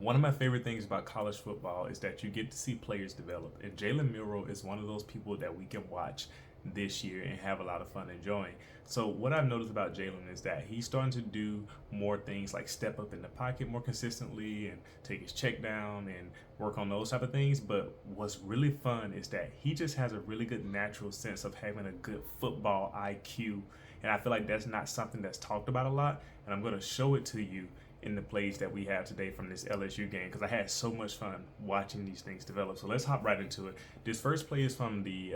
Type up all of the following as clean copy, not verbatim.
One of my favorite things about college football is that you get to see players develop. And Jalen Milroe is one of those people that we can watch this year and have a lot of fun enjoying. So what I've noticed about Jalen is that he's starting to do more things like step up in the pocket more consistently and take his check down and work on those type of things. But what's really fun is that he just has a really good natural sense of having a good football IQ. And I feel like that's not something that's talked about a lot. And I'm going to show it to you in the plays that we have today from this LSU game because I had so much fun watching these things develop. So let's hop right into it. This first play is from the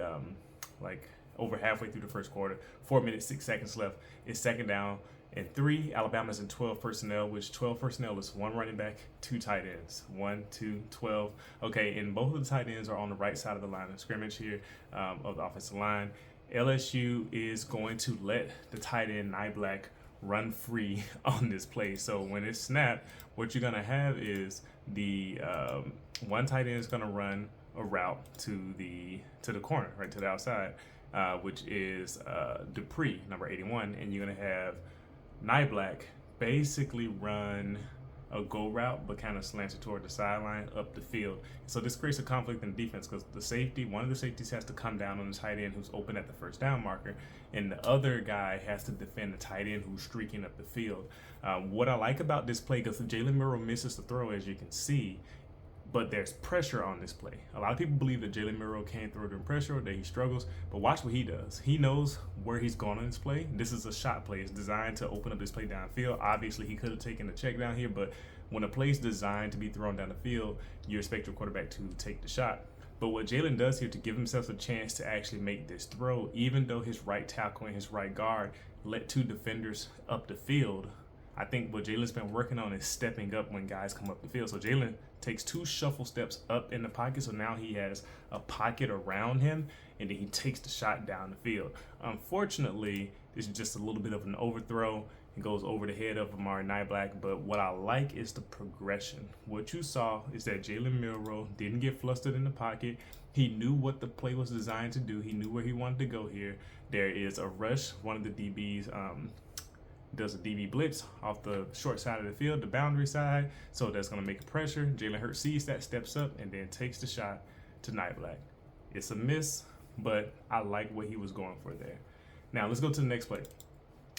like over halfway through the first quarter, 4 minutes, 6 seconds left. It's second down and 3. Alabama's in 12 personnel, which 12 personnel is 1 running back, 2 tight ends. 1, 2, 12. Okay, and both of the tight ends are on the right side of the line of scrimmage here of the offensive line. LSU is going to let the tight end, Niblack, run free on this play. So when it's snapped, what you're gonna have is the one tight end is gonna run a route to the corner, right to the outside, which is Dupree, number 81, and you're gonna have Niblack basically run a go route, but kind of slanted toward the sideline up the field. So this creates a conflict in defense because one of the safeties has to come down on the tight end who's open at the first down marker, and the other guy has to defend the tight end who's streaking up the field. What I like about this play, because Jalen Milroe misses the throw, as you can see, but there's pressure on this play. A lot of people believe that Jalen Milroe can't throw during pressure or that he struggles, but watch what he does. He knows where he's going on this play. This is a shot play. It's designed to open up this play downfield. Obviously, he could have taken the check down here, but when a play is designed to be thrown down the field, you expect your quarterback to take the shot. But what Jalen does here to give himself a chance to actually make this throw, even though his right tackle and his right guard let 2 defenders up the field, I think what Jalen's been working on is stepping up when guys come up the field. So Jalen takes 2 shuffle steps up in the pocket, so now he has a pocket around him, and then he takes the shot down the field. Unfortunately, this is just a little bit of an overthrow. It goes over the head of Amari Niblack, but what I like is the progression. What you saw is that Jalen Milroe didn't get flustered in the pocket. He knew what the play was designed to do. He knew where he wanted to go here. There is a rush. One of the DBs does a DB blitz off the short side of the field, the boundary side, so that's going to make a pressure. Jalen Hurts sees that, steps up, and then takes the shot to Niblack. It's a miss, but I like what he was going for there. Now let's go to the next play.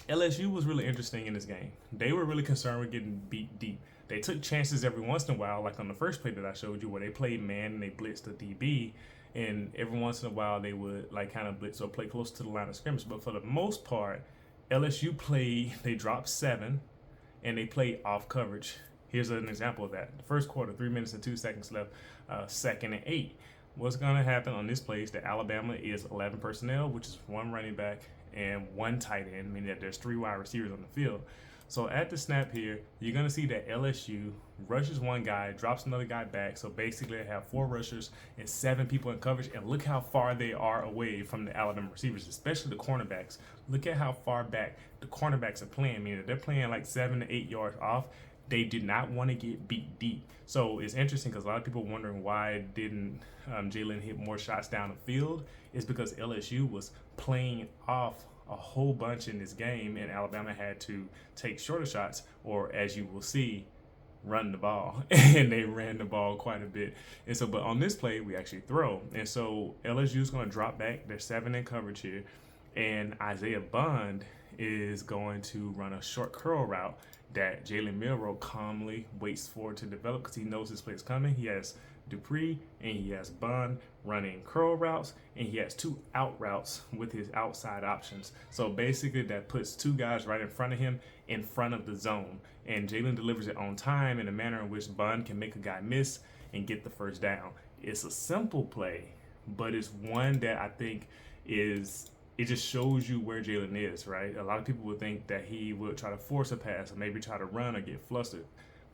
LSU was really interesting in this game. They were really concerned with getting beat deep. They took chances every once in a while, like on the first play that I showed you, where they played man and they blitzed the DB, and every once in a while they would like kind of blitz or play close to the line of scrimmage. But for the most part, LSU they dropped 7, and they played off coverage. Here's an example of that. The first quarter, 3 minutes and 2 seconds left, 2nd and 8. What's going to happen on this play is that Alabama is 11 personnel, which is 1 running back and 1 tight end, meaning that there's 3 wide receivers on the field. So at the snap here, you're going to see that LSU rushes 1 guy, drops another guy back. So basically they have 4 rushers and 7 people in coverage. And look how far they are away from the Alabama receivers, especially the cornerbacks. Look at how far back the cornerbacks are playing, meaning that they're playing like 7 to 8 yards off. They did not want to get beat deep. So it's interesting because a lot of people wondering why didn't Jalen hit more shots down the field. It's because LSU was playing off a whole bunch in this game, and Alabama had to take shorter shots, or as you will see, run the ball. And they ran the ball quite a bit. And so, but on this play, we actually throw. And so LSU is going to drop back. They're 7 in coverage here. And Isaiah Bond is going to run a short curl route that Jalen Milroe calmly waits for to develop because he knows this play is coming. He has Dupree and he has Bond running curl routes, and he has 2 out routes with his outside options. So basically that puts 2 guys right in front of him in front of the zone, and Jalen delivers it on time in a manner in which Bond can make a guy miss and get the first down. It's a simple play, but it's one that I think it just shows you where Jalen is, right? A lot of people would think that he would try to force a pass or maybe try to run or get flustered,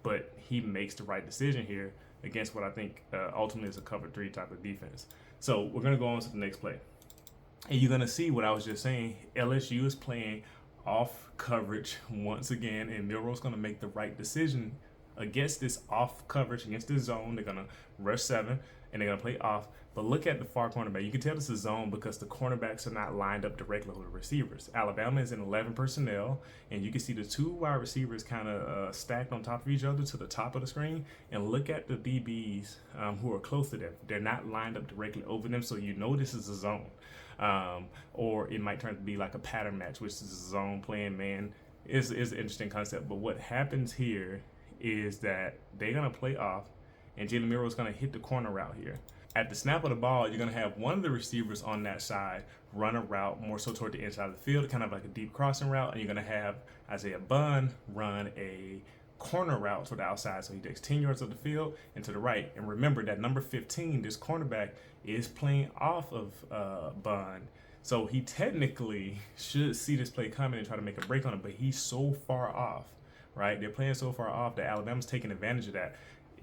but he makes the right decision here against what I think ultimately is a cover 3 type of defense. So we're going to go on to the next play. And you're going to see what I was just saying. LSU is playing off coverage once again, and Milroe's going to make the right decision against this off coverage, against this zone. They're gonna rush 7 and they're gonna play off. But look at the far cornerback. You can tell this is zone because the cornerbacks are not lined up directly with the receivers. Alabama is in 11 personnel, and you can see the 2 wide receivers kind of stacked on top of each other to the top of the screen. And look at the DBs who are close to them. They're not lined up directly over them, so you know this is a zone. Or it might turn to be like a pattern match, which is a zone playing man. Is an interesting concept. But what happens here is that they're going to play off, and Jalen Milroe is going to hit the corner route here. At the snap of the ball, you're going to have one of the receivers on that side run a route more so toward the inside of the field, kind of like a deep crossing route, and you're going to have Isaiah Bunn run a corner route to the outside, so he takes 10 yards of the field and to the right. And remember that number 15, this cornerback, is playing off of Bunn. So he technically should see this play coming and try to make a break on it, but he's so far off, right? They're playing so far off that Alabama's taking advantage of that.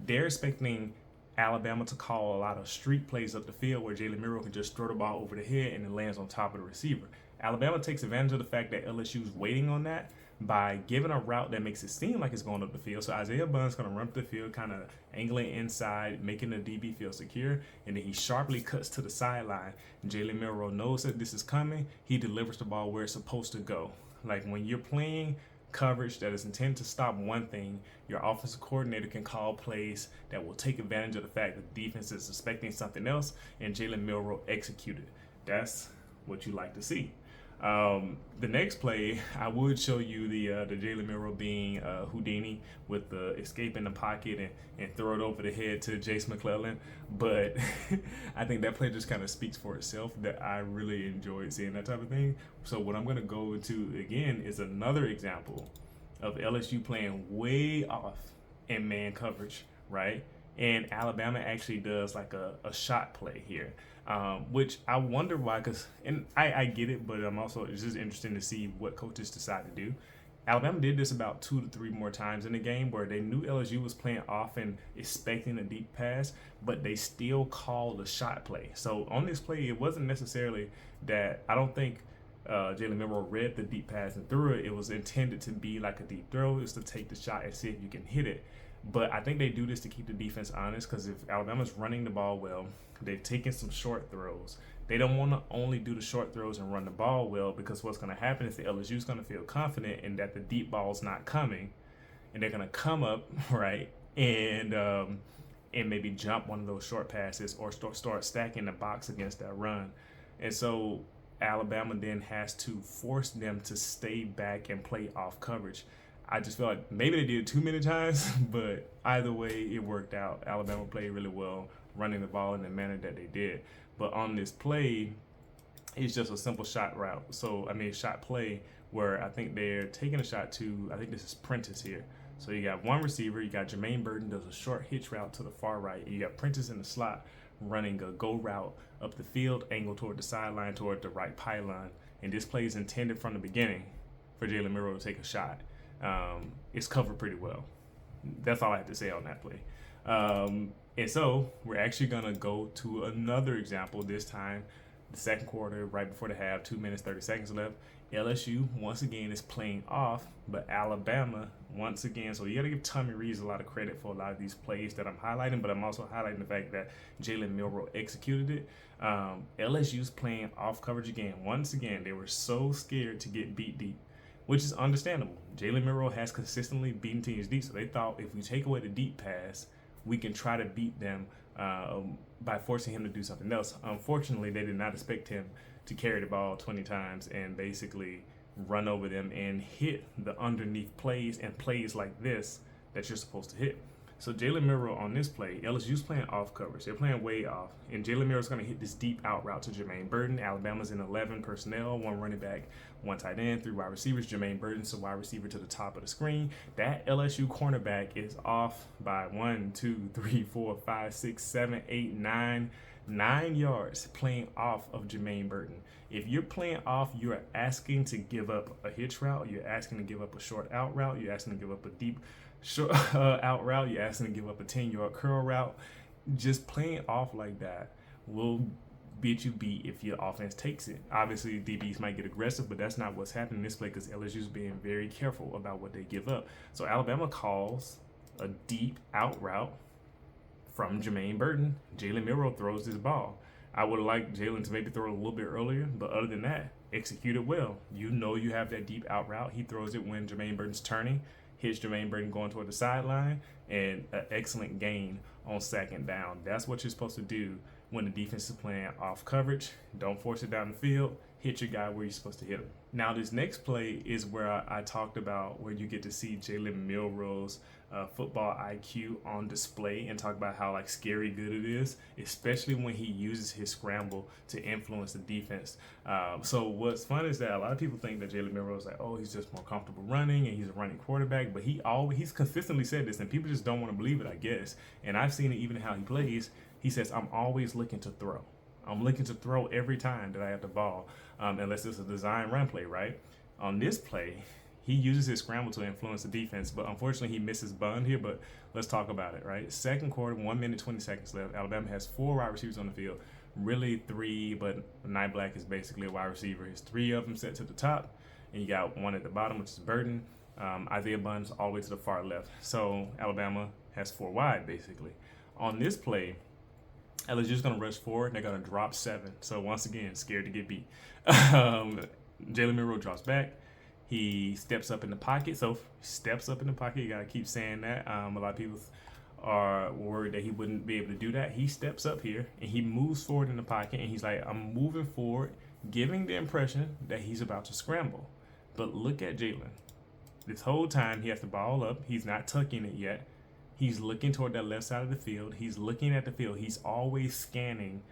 They're expecting Alabama to call a lot of streak plays up the field where Jalen Milroe can just throw the ball over the head and it lands on top of the receiver. Alabama takes advantage of the fact that LSU's waiting on that by giving a route that makes it seem like it's going up the field. So Isaiah Bunn's going to run up the field, kind of angling inside, making the DB feel secure, and then he sharply cuts to the sideline. Jalen Milroe knows that this is coming. He delivers the ball where it's supposed to go. Like when you're playing coverage that is intended to stop one thing, your offensive coordinator can call plays that will take advantage of the fact that the defense is expecting something else, and Jalen Milroe executed. That's what you like to see. The next play, I would show you the Jalen Milroe being Houdini with the escape in the pocket and throw it over the head to Jace McClellan. But I think that play just kind of speaks for itself, that I really enjoyed seeing that type of thing. So what I'm going to go into again is another example of LSU playing way off in man coverage, right? And Alabama actually does like a shot play here, which I wonder why, and I get it, but I'm also, it's just interesting to see what coaches decide to do. Alabama did this about 2 to 3 more times in the game where they knew LSU was playing off and expecting a deep pass, but they still called a shot play. So on this play, it wasn't necessarily that, I don't think Jalen Milroe read the deep pass and threw it. It was intended to be like a deep throw, is to take the shot and see if you can hit it. But I think they do this to keep the defense honest, because if Alabama's running the ball well, they've taken some short throws. They don't want to only do the short throws and run the ball well, because what's going to happen is the LSU's going to feel confident in that the deep ball's not coming, and they're going to come up, right, and maybe jump one of those short passes or start stacking the box against that run. And so Alabama then has to force them to stay back and play off coverage. I just feel like maybe they did it too many times, but either way, it worked out. Alabama played really well running the ball in the manner that they did. But on this play, it's just a simple shot route. Shot play where I think they're taking a shot to, I think this is Prentice here. So you got one receiver, you got Jermaine Burton does a short hitch route to the far right. You got Prentice in the slot running a go route up the field, angle toward the sideline, toward the right pylon. And this play is intended from the beginning for Jalen Milroe to take a shot. It's covered pretty well. That's all I have to say on that play. And so we're actually going to go to another example, this time the second quarter, right before the half, 2 minutes, 30 seconds left. LSU, once again, is playing off, but Alabama, once again, so you got to give Tommy Rees a lot of credit for a lot of these plays that I'm highlighting, but I'm also highlighting the fact that Jalen Milroe executed it. LSU's playing off coverage again. Once again, they were so scared to get beat deep, which is understandable. Jalen Milroe has consistently beaten teams deep, so they thought if we take away the deep pass, we can try to beat them by forcing him to do something else. Unfortunately, they did not expect him to carry the ball 20 times and basically run over them and hit the underneath plays and plays like this that you're supposed to hit. So Jalen Milroe on this play, LSU's playing off coverage. They're playing way off. And Jalen Milroe's going to hit this deep out route to Jermaine Burton. Alabama's in 11 personnel, 1 running back, 1 tight end, 3 wide receivers. Jermaine Burton's a wide receiver to the top of the screen. That LSU cornerback is off by 1, 2, 3, 4, 5, 6, 7, 8, 9 yards playing off of Jermaine Burton. If you're playing off, you're asking to give up a hitch route. You're asking to give up a short out route. You're asking to give up a deep short out route. You're asking to give up a 10-yard curl route. Just playing off like that will get you beat if your offense takes it. Obviously, DBs might get aggressive, but that's not what's happening in this play because LSU's being very careful about what they give up. So Alabama calls a deep out route from Jermaine Burton. Jalen Milroe throws this ball. I would have liked Jalen to maybe throw it a little bit earlier, but other than that, executed well. You know you have that deep out route. He throws it when Jermaine Burton's turning, hits Jermaine Burton going toward the sideline, and an excellent gain on second down. That's what you're supposed to do when the defense is playing off coverage. Don't force it down the field. Hit your guy where you're supposed to hit him. Now, this next play is where I talked about where you get to see Jalen Milroe's football IQ on display and talk about how like scary good it is, especially when he uses his scramble to influence the defense. So what's fun is that a lot of people think that Jalen Milroe is like, oh, he's just more comfortable running and he's a running quarterback, but he's consistently said this and people just don't want to believe it, I guess. And I've seen it even in how he plays. He says, I'm always looking to throw. I'm looking to throw every time that I have the ball, unless it's a design run play, right? On this play, he uses his scramble to influence the defense, but unfortunately he misses Bund here, but let's talk about it, right? Second quarter, 1 minute, 20 seconds left. Alabama has 4 wide receivers on the field. Really 3, but Nye Black is basically a wide receiver. There's 3 of them set to the top, and you got 1 at the bottom, which is Burton. Isaiah Bund's all the way to the far left. So Alabama has 4 wide, basically. On this play, LSU's going to rush forward, and they're going to drop 7. So once again, scared to get beat. Jalen Milroe drops back. He steps up in the pocket. So steps up in the pocket. You got to keep saying that. A lot of people are worried that he wouldn't be able to do that. He steps up here, and he moves forward in the pocket, and he's like, I'm moving forward, giving the impression that he's about to scramble. But look at Jalen. This whole time, he has the ball up. He's not tucking it yet. He's looking toward that left side of the field. He's looking at the field. He's always scanning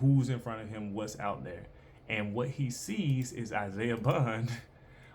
who's in front of him, what's out there. And what he sees is Isaiah Bund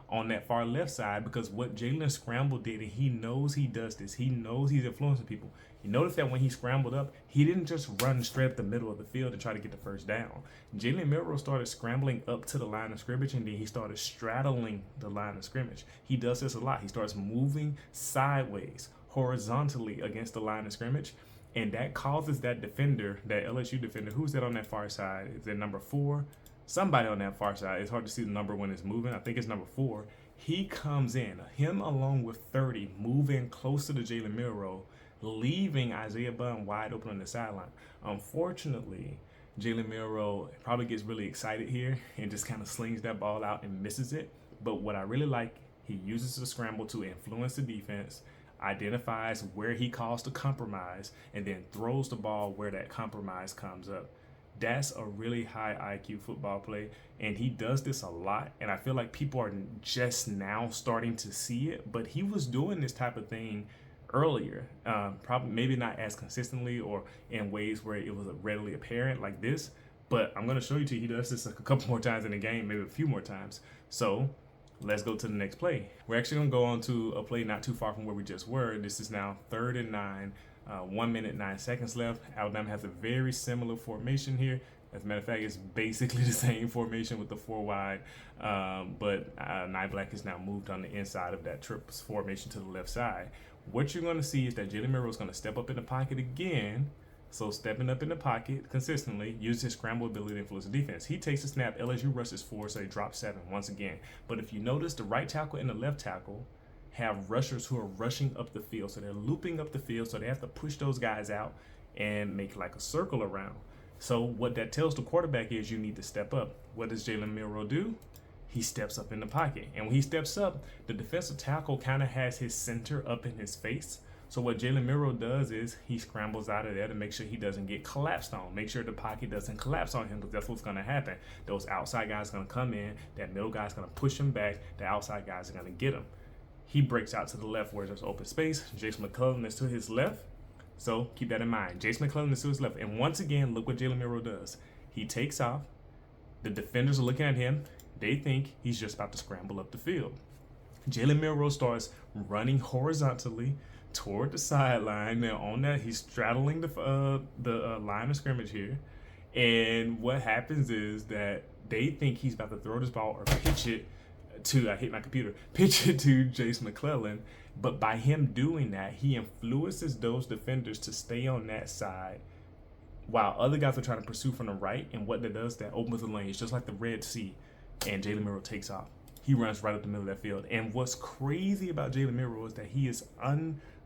on that far left side, because what Jalen Scramble did, and he knows he does this. He knows he's influencing people. You notice that when he scrambled up, he didn't just run straight up the middle of the field to try to get the first down. Jalen Milroe started scrambling up to the line of scrimmage, and then he started straddling the line of scrimmage. He does this a lot. He starts moving sideways, horizontally against the line of scrimmage, and that causes that defender, that LSU defender, who's that on that far side? Is it number 4? Somebody on that far side. It's hard to see the number when it's moving. I think it's number 4. He comes in, him along with 30, moving closer to Jalen Milroe, leaving Isaiah Bund wide open on the sideline. Unfortunately, Jalen Milroe probably gets really excited here and just kind of slings that ball out and misses it. But what I really like, he uses the scramble to influence the defense, identifies where he calls to compromise, and then throws the ball where that compromise comes up. That's a really high IQ football play, and he does this a lot, and I feel like people are just now starting to see it, but he was doing this type of thing earlier, probably maybe not as consistently or in ways where it was readily apparent like this, but I'm going to show you he does this a couple more times in the game, maybe a few more times. So let's go to the next play. We're actually going to go on to a play not too far from where we just were. This is now 3rd and 9, 1 minute, 9 seconds left. Alabama has a very similar formation here. As a matter of fact, it's basically the same formation with the 4 wide, but Nye Black is now moved on the inside of that triple formation to the left side. What you're going to see is that Jalen Milroe is going to step up in the pocket again. So stepping up in the pocket consistently, uses his scramble ability to influence the defense. He takes a snap, LSU rushes 4, so they drop 7 once again. But if you notice, the right tackle and the left tackle have rushers who are rushing up the field. So they're looping up the field, so they have to push those guys out and make like a circle around. So what that tells the quarterback is you need to step up. What does Jalen Milroe do? He steps up in the pocket. And when he steps up, the defensive tackle kind of has his center up in his face. So what Jalen Milroe does is he scrambles out of there to make sure he doesn't get collapsed on. Make sure the pocket doesn't collapse on him, because that's what's going to happen. Those outside guys are going to come in. That middle guy's going to push him back. The outside guys are going to get him. He breaks out to the left where there's open space. Jason McClellan is to his left. So keep that in mind. Jason McClellan is to his left. And once again, look what Jalen Milroe does. He takes off. The defenders are looking at him. They think he's just about to scramble up the field. Jalen Milroe starts running horizontally toward the sideline. Now on that, he's straddling the line of scrimmage here. And what happens is that they think he's about to throw this ball or pitch it to, I hit my computer, pitch it to Jason McClellan. But by him doing that, he influences those defenders to stay on that side while other guys are trying to pursue from the right. And what that does, that opens the lanes, just like the Red Sea. And Jalen Milroe takes off. He runs right up the middle of that field. And what's crazy about Jalen Milroe is that he is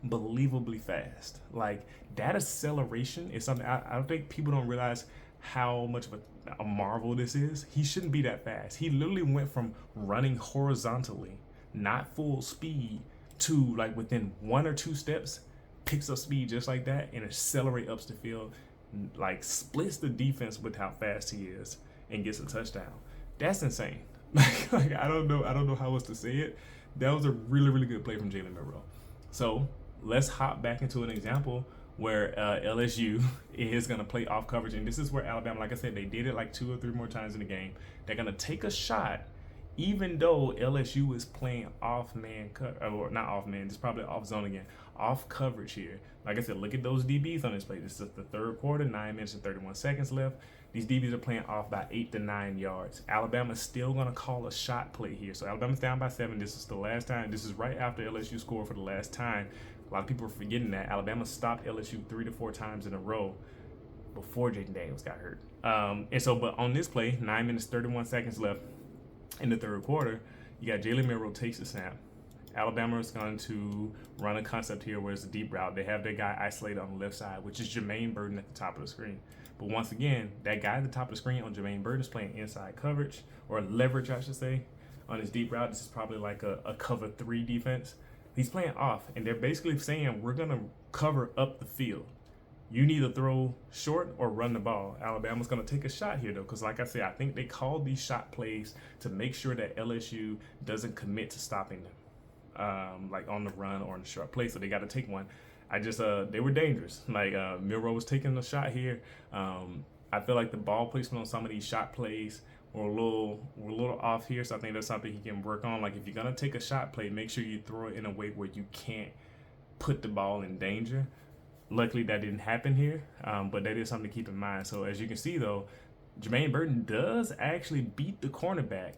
unbelievably fast. Like, that acceleration is something I don't think people don't realize how much of a marvel this is. He shouldn't be that fast. He literally went from running horizontally, not full speed, to like within 1 or 2 steps, picks up speed just like that and accelerate up the field, like splits the defense with how fast he is and gets a touchdown. That's insane. Like I don't know how else to say it. That was a really, really good play from Jalen Milroe. So let's hop back into an example where LSU is going to play off coverage. And this is where Alabama, like I said, they did it like 2 or 3 more times in the game. They're going to take a shot, even though LSU is playing off man, or not off man, it's probably off zone again, off coverage here. Like I said, look at those DBs on this play. This is the third quarter, 9 minutes and 31 seconds left. These DBs are playing off by 8 to 9 yards. Alabama's still going to call a shot play here. So Alabama's down by 7. This is the last time. This is right after LSU scored for the last time. A lot of people are forgetting that. Alabama stopped LSU 3 to 4 times in a row before Jaden Daniels got hurt. But on this play, 9 minutes, 31 seconds left in the third quarter, you got Jalen Milroe takes the snap. Alabama is going to run a concept here where it's a deep route. They have their guy isolated on the left side, which is Jermaine Burton at the top of the screen. But once again, that guy at the top of the screen on Jermaine Burton is playing inside coverage, or leverage, I should say, on his deep route. This is probably like a cover 3 defense. He's playing off, and they're basically saying, we're going to cover up the field. You need to throw short or run the ball. Alabama's going to take a shot here, though, because like I said, I think they called these shot plays to make sure that LSU doesn't commit to stopping them, like on the run or in the short play, so they got to take one. They were dangerous. Like, Milroe was taking a shot here. I feel like the ball placement on some of these shot plays were a little off here, so I think that's something he can work on. Like, if you're gonna take a shot play, make sure you throw it in a way where you can't put the ball in danger. Luckily, that didn't happen here, but that is something to keep in mind. So as you can see, though, Jermaine Burton does actually beat the cornerback.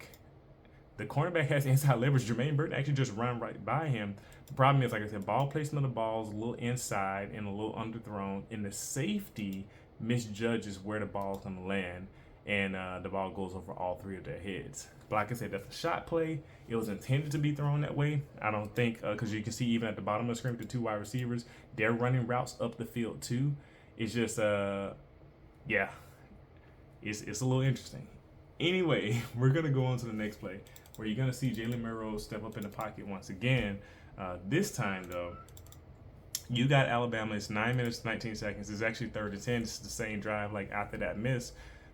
The cornerback has inside leverage. Jermaine Burton actually just run right by him. The problem is, like I said, ball placement of the balls a little inside and a little underthrown, and the safety misjudges where the ball is going to land, and the ball goes over all 3 of their heads. But like I said, that's a shot play. It was intended to be thrown that way. I don't think, because you can see even at the bottom of the screen with the 2 wide receivers, they're running routes up the field too. It's just, yeah, it's a little interesting. Anyway, we're going to go on to the next play, where you're going to see Jalen Milroe step up in the pocket once again. This time, though, you got Alabama. It's 9 minutes, 19 seconds. It's actually 3rd and 10. This is the same drive like after that miss.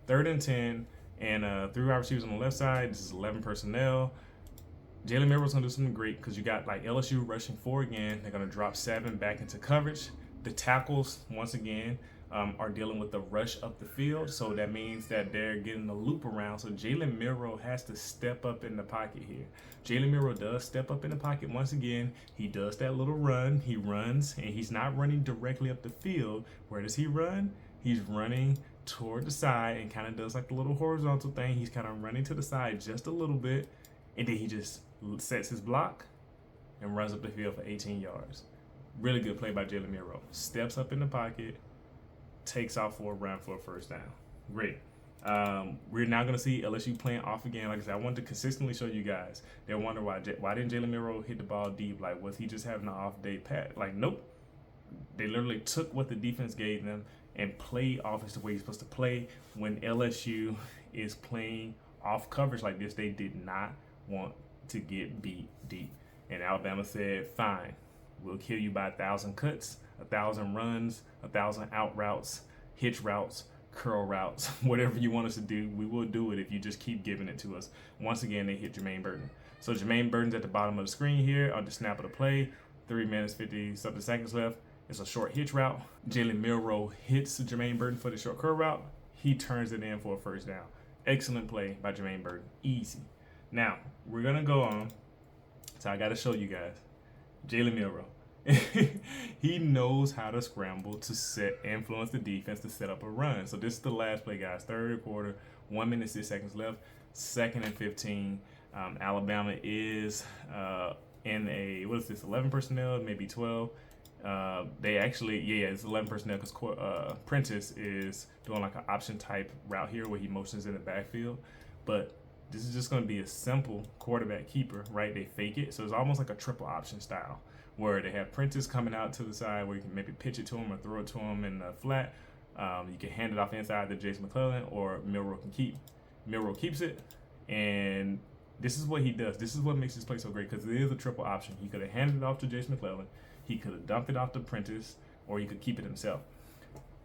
3rd and 10, and 3 wide receivers on the left side. This is 11 personnel. Jalen Milroe's going to do something great because you got like LSU rushing 4 again. They're going to drop 7 back into coverage. The tackles, once again, are dealing with the rush up the field, so that means that they're getting the loop around. So Jalen Milroe has to step up in the pocket here. Jalen Milroe does step up in the pocket once again. He does that little run. He runs, and he's not running directly up the field. Where does he run? He's running toward the side and kind of does like the little horizontal thing. He's kind of running to the side just a little bit, and then he just sets his block and runs up the field for 18 yards. Really good play by Jalen Milroe. Steps up in the pocket, takes off for a run for a first down. Great. We're now going to see LSU playing off again. Like I said, I wanted to consistently show you guys. They're wondering why didn't Jalen Milroe hit the ball deep? Like, was he just having an off day pat? Like, nope. They literally took what the defense gave them and played offense the way he's supposed to play. When LSU is playing off coverage like this, they did not want to get beat deep. And Alabama said, fine, we'll kill you by 1,000 cuts, 1,000 runs, 1,000 out routes, hitch routes, curl routes, whatever you want us to do, we will do it if you just keep giving it to us. Once again, they hit Jermaine Burton. So Jermaine Burton's at the bottom of the screen here on the snap of the play. 3 minutes, 50-something seconds left. It's a short hitch route. Jalen Milroe hits Jermaine Burton for the short curl route. He turns it in for a first down. Excellent play by Jermaine Burton. Easy. Now, we're going to go on. So I got to show you guys. Jalen Milroe. He knows how to scramble to influence the defense to set up a run. So this is the last play, guys. Third quarter, 1 minute, 6 seconds left. 2nd and 15. Alabama is in a, 11 personnel, maybe 12. They actually, it's 11 personnel because Prentice is doing like an option type route here where he motions in the backfield. But this is just going to be a simple quarterback keeper, right? They fake it. So it's almost like a triple option style where they have Prentice coming out to the side where you can maybe pitch it to him or throw it to him in the flat. You can hand it off inside to Jason McClellan, or Milroe can keep. Milroe keeps it, and this is what he does. This is what makes this play so great, because it is a triple option. He could have handed it off to Jason McClellan, he could have dumped it off to Prentice, or he could keep it himself.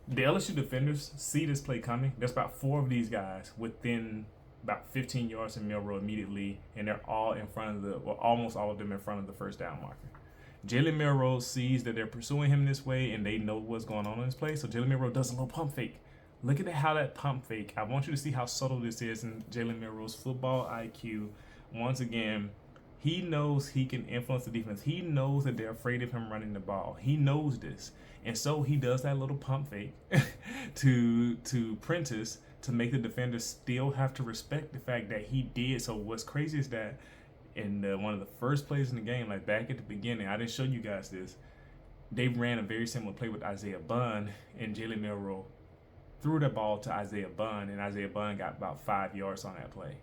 The LSU defenders see this play coming. There's about 4 of these guys within about 15 yards of Milroe immediately, and they're all in front of almost all of them in front of the first down marker. Jalen Milroe sees that they're pursuing him this way, and they know what's going on in this play, so Jalen Milroe does a little pump fake. Look at how that pump fake, I want you to see how subtle this is in Jalen Milroe's football IQ. Once again, he knows he can influence the defense. He knows that they're afraid of him running the ball. He knows this. And so he does that little pump fake to Prentice to make the defenders still have to respect the fact that he did. So what's crazy is that in one of the first plays in the game, like back at the beginning, I didn't show you guys this, they ran a very similar play with Isaiah Bunn, and Jalen Milroe threw the ball to Isaiah Bunn, and Isaiah Bunn got about 5 yards on that play.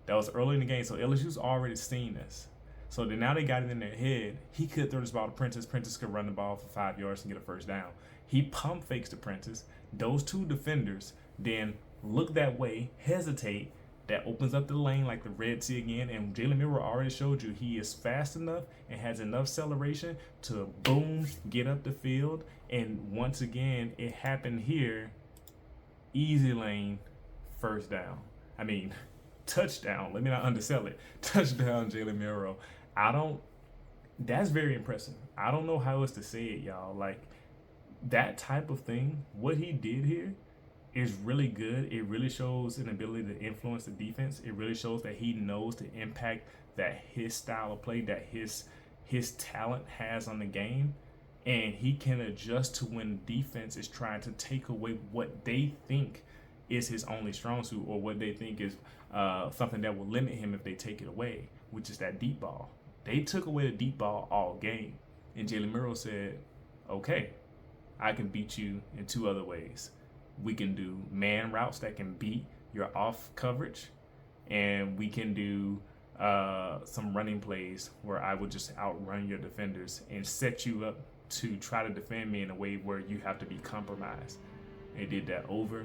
That was early in the game, so LSU's already seen this. So then now they got it in their head. He could throw this ball to Prentice. Prentice could run the ball for 5 yards and get a first down. He pump fakes to Prentice. Those 2 defenders then look that way, hesitate. That opens up the lane like the Red Sea again. And Jalen Milroe already showed you he is fast enough and has enough acceleration to boom, get up the field. And once again, it happened here. Easy lane, first down. Touchdown. Let me not undersell it. Touchdown, Jalen Milroe. That's very impressive. I don't know how else to say it, y'all. Like, that type of thing, what he did here is really good. It really shows an ability to influence the defense. It really shows that he knows the impact that his style of play, that his talent has on the game. And he can adjust to when defense is trying to take away what they think is his only strong suit, or what they think is something that will limit him if they take it away, which is that deep ball. They took away the deep ball all game. And Jalen Milroe said, okay, I can beat you in 2 other ways. We can do man routes that can beat your off coverage, and we can do some running plays where I would just outrun your defenders and set you up to try to defend me in a way where you have to be compromised. They did that over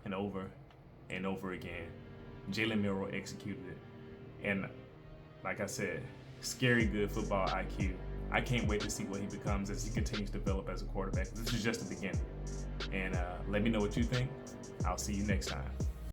and over and over again. Jalen Milroe executed it. And like I said, scary good football IQ. I can't wait to see what he becomes as he continues to develop as a quarterback. This is just the beginning. And let me know what you think. I'll see you next time.